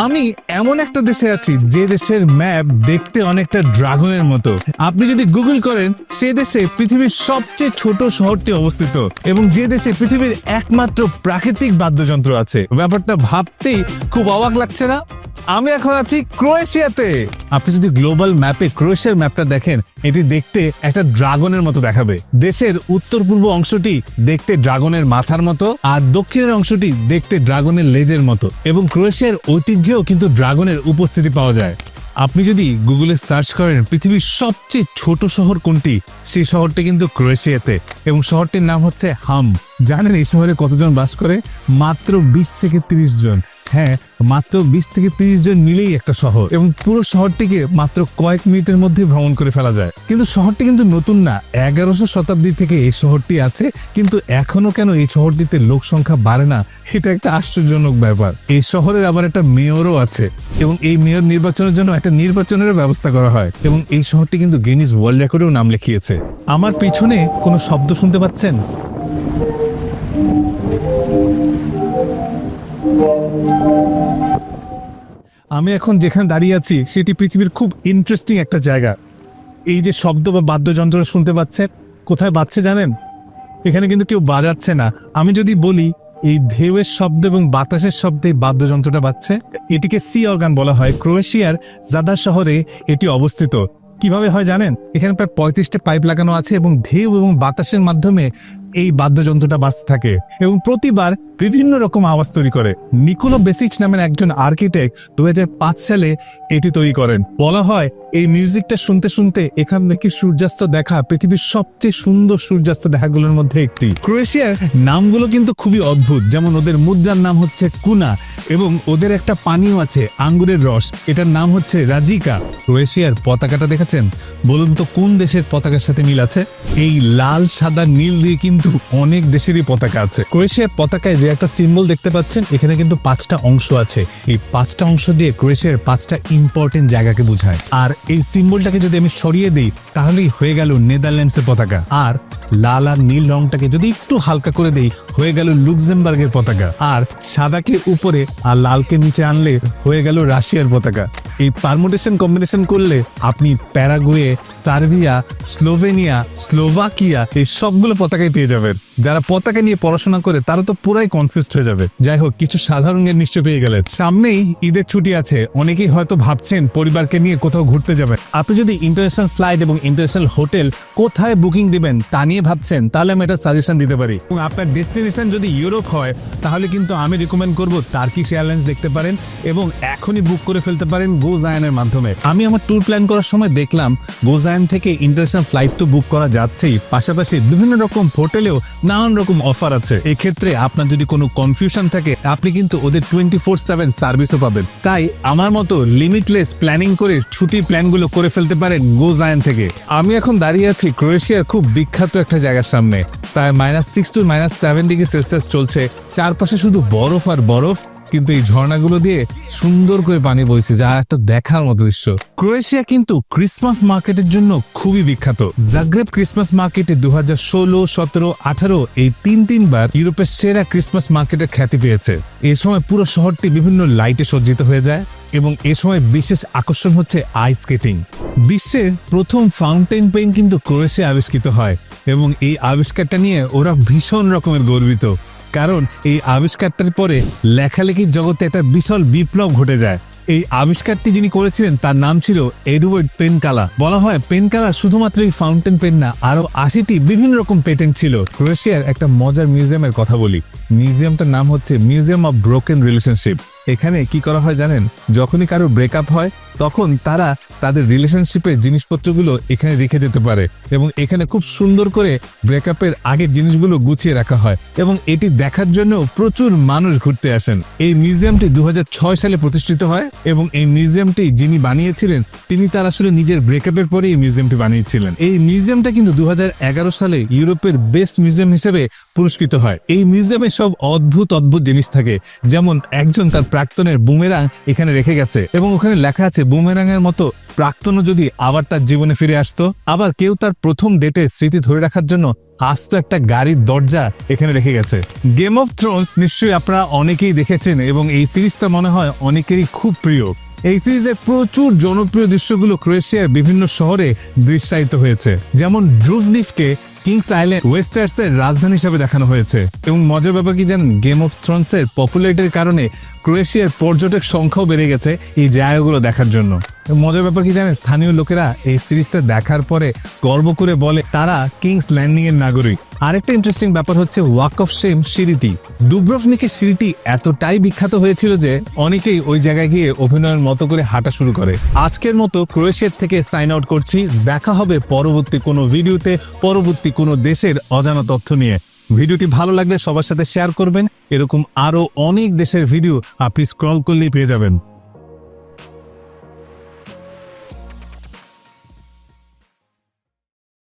আমি এমন একটা দেশে আছি যে দেশের ম্যাপ দেখতে অনেকটা ড্রাগনের মতো। আপনি যদি গুগল করেন সে দেশে পৃথিবীর সবচেয়ে ছোট শহরটি অবস্থিত এবং যে দেশে পৃথিবীর একমাত্র প্রাকৃতিক বাদ্যযন্ত্র আছে। ব্যাপারটা ভাবতেই খুব অবাক লাগছে না? আমি এখন আছি ক্রোয়েশিয়াতে। আপনি যদি গ্লোবাল ম্যাপে ক্রোয়েশিয়ার ম্যাপটা দেখেন, এটি দেখতে একটা ড্রাগনের মতো দেখাবে। দেশের উত্তর পূর্ব অংশটি দেখতে ড্রাগনের মাথার মতো, আর দক্ষিণের অংশটি দেখতে ড্রাগনের লেজের মতো। এবং ক্রোয়েশিয়ার ঐতিহ্যেও কিন্তু ড্রাগনের উপস্থিতি পাওয়া যায়। আপনি যদি গুগলে সার্চ করেন পৃথিবীর সবচেয়ে ছোট শহর কোনটি, সেই শহরটি কিন্তু ক্রোয়েশিয়াতে, এবং শহরটির নাম হচ্ছে হাম। জানেন এই শহরে কতজন বাস করে? মাত্র 20 থেকে 30 জন। হ্যাঁ, মাত্র 20 থেকে 30 জন মিলেই একটা শহর, এবং পুরো শহরটিকে মাত্র কয়েক মিনিটের মধ্যে ভ্রমণ করে ফেলা যায়। কিন্তু শহরটি কিন্তু নতুন না, 1100 শতাব্দী থেকে এই শহরটি আছে, কিন্তু এখনো কেন এই শহরটিতে লোক সংখ্যা বাড়ে না, এটা একটা আশ্চর্যজনক ব্যাপার। এই শহরের আবার একটা মেয়রও আছে, এবং এই মেয়র নির্বাচনের জন্য একটা নির্বাচনের ব্যবস্থা করা হয়, এবং এই শহরটি কিন্তু গিনিস ওয়ার্ল্ড রেকর্ডেও নাম লিখিয়েছে। আমার পিছনে কোনো শব্দ শুনতে পাচ্ছেন? আমি এখন যেখানে দাঁড়িয়ে আছি সেটি পৃথিবীর খুব ইন্টারেস্টিং একটা জায়গা। এই যে শব্দ বা বাদ্যযন্ত্র শুনতে পাচ্ছেন, কোথায় বাজছে জানেন? এখানে কিন্তু কেউ বাজাচ্ছে না। আমি যদি বলি এই ঢেউয়ের শব্দ এবং বাতাসের শব্দে বাদ্যযন্ত্রটা বাজছে, এটিকে সি অর্গান বলা হয়। ক্রোয়েশিয়ার জাদার শহরে এটি অবস্থিত। কিভাবে হয় জানেন? এখানে প্রায় 35টা পাইপ লাগানো আছে, এবং ঢেউ এবং বাতাসের মাধ্যমে এই বাদ্যযন্ত্রটা বাজতে থাকে এবং প্রতিবার বিভিন্ন রকম আওয়াজ তৈরি করে। নিকোলো বেসিচ নামের একজন আর্কিটেক্ট 2005 সালে এটি তৈরি করেন। বলা হয় এই মিউজিকটা শুনতে শুনতে এখান থেকে সূর্যাস্ত দেখা পৃথিবীর সবচেয়ে সুন্দর সূর্যাস্ত দেখাগুলোর মধ্যে একটি। ক্রোয়েশিয়ার নামগুলো কিন্তু খুবই অদ্ভুত। যেমন ওদের মুদ্রার নাম হচ্ছে কুনা, এবং ওদের একটা পানীয় আছে আঙ্গুরের রস, এটার নাম হচ্ছে রাজিকা। ক্রোয়েশিয়ার পতাকাটা দেখেছেন? বলুন তো কোন দেশের পতাকার সাথে মিল আছে? এই লাল সাদা নীল দিয়ে কিন্তু অনেক দেশেরই পতাকা আছে। ক্রোয়েশিয়ার পতাকায় যে একটা সিম্বল দেখতে পাচ্ছেন, এখানে কিন্তু 5টা অংশ আছে। এই 5টা অংশ দিয়ে ক্রোয়েশিয়ার 5টা ইম্পর্টেন্ট জায়গাকে বোঝায়। আর এই সিম্বলটাকে যদি আমি সরিয়ে দিই তাহলেই হয়ে গেল নেদারল্যান্ডসের পতাকা। আর লাল আর নীল রংটাকে যদি একটু হালকা করে দেই হয়ে গেল লুক্সেমবার্গের পতাকা। আর সাদাকে উপরে আর লালকে নিচে আনলে হয়ে গেল রাশিয়ার পতাকা। এই পারমুটেশন কম্বিনেশন করলে আপনি প্যারাগুয়ে, সার্বিয়া, স্লোভেনিয়া, স্লোভাকিয়া এই সবগুলো পতাকাই পেয়ে যাবেন। যারা পতাকা নিয়ে পড়াশোনা করে তারা তো পুরাই কনফিউজড হয়ে যাবে। যাই হোক, কিছু সাধারণ জ্ঞান নিশ্চয় পেয়ে গেলেন। সামনেই ঈদের ছুটি আছে, অনেকেই হয়তো ভাবছেন পরিবারকে নিয়ে কোথাও ঘুরতে যাবেন। আপনি যদি ইন্টারন্যাশনাল ফ্লাইট এবং ইন্টারন্যাশনাল হোটেল কোথায় বুকিং দিবেন তা নিয়ে ভাবছেন, তাহলে আমি একটা সাজেশন দিতে পারি। এবং আপনার ডেস্টিনেশন যদি ইউরোপ হয় তাহলে কিন্তু আমি রিকমেন্ড করব টার্কিশ এয়ারলাইন্স দেখতে পারেন, এবং এখনই বুক করে ফেলতে পারেন গোজায়ানের মাধ্যমে। আমি আমার ট্যুর প্ল্যান করার সময় দেখলাম গোজায়ান থেকে ইন্টারন্যাশনাল ফ্লাইট তো বুক করা যাচ্ছেই, পাশাপাশি বিভিন্ন রকম হোটেলেও নানান রকম অফার আছে। এক্ষেত্রে আপনার যদি কোনো কনফিউশন থাকে আপনি কিন্তু ওদের 24/7 সার্ভিসও পাবেন। তাই আমার মতো লিমিটলেস প্ল্যানিং করে ছুটির প্ল্যানগুলো করে ফেলতে পারেন গোজায়ান থেকে। আমি এখন দাঁড়িয়ে আছি ক্রোয়েশিয়ার খুব বিখ্যাত একটা জায়গার সামনে। প্রায় -6 to -7 ডিগ্রি সেলসিয়াস চলছে, চারপাশে শুধু বরফ আর বরফ, কিন্তু এই ঝর্ণাগুলো দিয়ে সুন্দর করে পানি বইছে, যা একটা দেখার মতো দৃশ্য। ক্রোয়েশিয়া কিন্তু ক্রিসমাস মার্কেটের জন্য খুবই বিখ্যাত। জাগ্রেব ক্রিসমাস মার্কেটে 2016, 17, 18 এই তিনবার ইউরোপের সেরা ক্রিসমাস মার্কেটের খ্যাতি পেয়েছে। এই সময় পুরো শহরটি বিভিন্ন লাইটে সজ্জিত হয়ে যায়, এবং এ সময় বিশেষ আকর্ষণ হচ্ছে আইস স্কেটিং। বিশ্বের প্রথম ফাউন্টেন পেন কিন্তু ক্রোয়েশিয়া আবিষ্কৃত হয়, এবং এই আবিষ্কারটা নিয়ে ওরা ভীষণ রকমের গর্বিত। কারণ এই আবিষ্কারটার পরে লেখালেখির জগতে একটা বিশাল বিপ্লব ঘটে যায়। এই আবিষ্কারটি যিনি করেছিলেন তার নাম ছিল এডওয়ার্ড পেনকালা। বলা হয় পেনকালা শুধুমাত্র এই ফাউন্টেন পেন না, আরো 80টি বিভিন্ন রকম পেটেন্ট ছিল। ক্রোয়েশিয়ার একটা মজার মিউজিয়ামের কথা বলি। মিউজিয়ামটার নাম হচ্ছে মিউজিয়াম অফ ব্রোকেন রিলেশনশিপ। এখানে কি করা হয় জানেন? যখনই কারো ব্রেকআপ হয় তখন তারা তাদের রিলেশনশিপের জিনিসপত্রগুলো এখানে রেখে যেতে পারে, এবং এখানে খুব সুন্দর করে ব্রেকআপের আগের জিনিসগুলো গুছিয়ে রাখা হয়, এবং এটি দেখার জন্য প্রচুর মানুষ ঘুরতে আসেন। এই মিউজিয়ামটি 2006 সালে প্রতিষ্ঠিত হয়, এবং এই মিউজিয়ামটি যিনি বানিয়েছিলেন তিনি তার আসলে নিজের ব্রেকআপের পরে এই মিউজিয়ামটি বানিয়েছিলেন। এই মিউজিয়ামটা কিন্তু 2011 সালে ইউরোপের বেস্ট মিউজিয়াম হিসেবে পুরস্কৃত হয়। এই মিউজিয়ামে সব অদ্ভুত অদ্ভুত জিনিস থাকে, যেমন একজন তার প্রাক্তনের বুমেরাং এখানে রেখে গেছে, এবং ওখানে লেখা আছে বুমেরাং এর মতো প্রাক্তনও যদি আবার তার জীবনে ফিরে আসতো, আবার কেউ তার প্রথম ডেটের স্মৃতি ধরে রাখার জন্য আস্ত একটা গাড়ির দরজা এখানে রেখে গেছে। গেম অফ থ্রোনস নিশ্চয়ই আপনারা অনেকেই দেখেছেন এবং এই সিরিজটা মনে হয় অনেকেরই খুব প্রিয়। এই সিরিজের প্রচুর জনপ্রিয় দৃশ্যগুলো ক্রোয়েশিয়ার বিভিন্ন শহরে দৃশ্যায়িত হয়েছে, যেমন ড্রুজনিফকে কিংস আইল্যান্ড ওয়েস্টার্সের রাজধানী হিসেবে দেখানো হয়েছে। এবং মজার ব্যাপার কি জানেন, গেম অফ থ্রোনসের পপুলারিটির কারণে ক্রোয়েশিয়ার পর্যটক সংখ্যাও বেড়ে গেছে এই জায়গাগুলো দেখার জন্য। মজার ব্যাপার কি জানেন, স্থানীয় লোকেরা এই সিরিজটা দেখার পরে গর্ব করে বলে তারা কিংস ল্যান্ডিং এর নাগরিক। আরেকটা ইন্টারেস্টিং ব্যাপার হচ্ছে ওয়াক অফ শেম সিঁড়িটি। দুব্রভনিকের সিঁড়িটি এতটাই বিখ্যাত হয়েছিল যে অনেকেই ওই জায়গায় গিয়ে অভিনয়ের মতো করে হাঁটা শুরু করে। আজকের মতো ক্রোয়েশিয়ার থেকে সাইন আউট করছি। দেখা হবে পরবর্তী কোনো ভিডিওতে, পরবর্তী কোনো দেশের অজানা তথ্য নিয়ে। ভিডিওটি ভালো লাগলে সবার সাথে শেয়ার করবেন। এরকম আরো অনেক দেশের ভিডিও আপনি স্ক্রল করলেই পেয়ে যাবেন।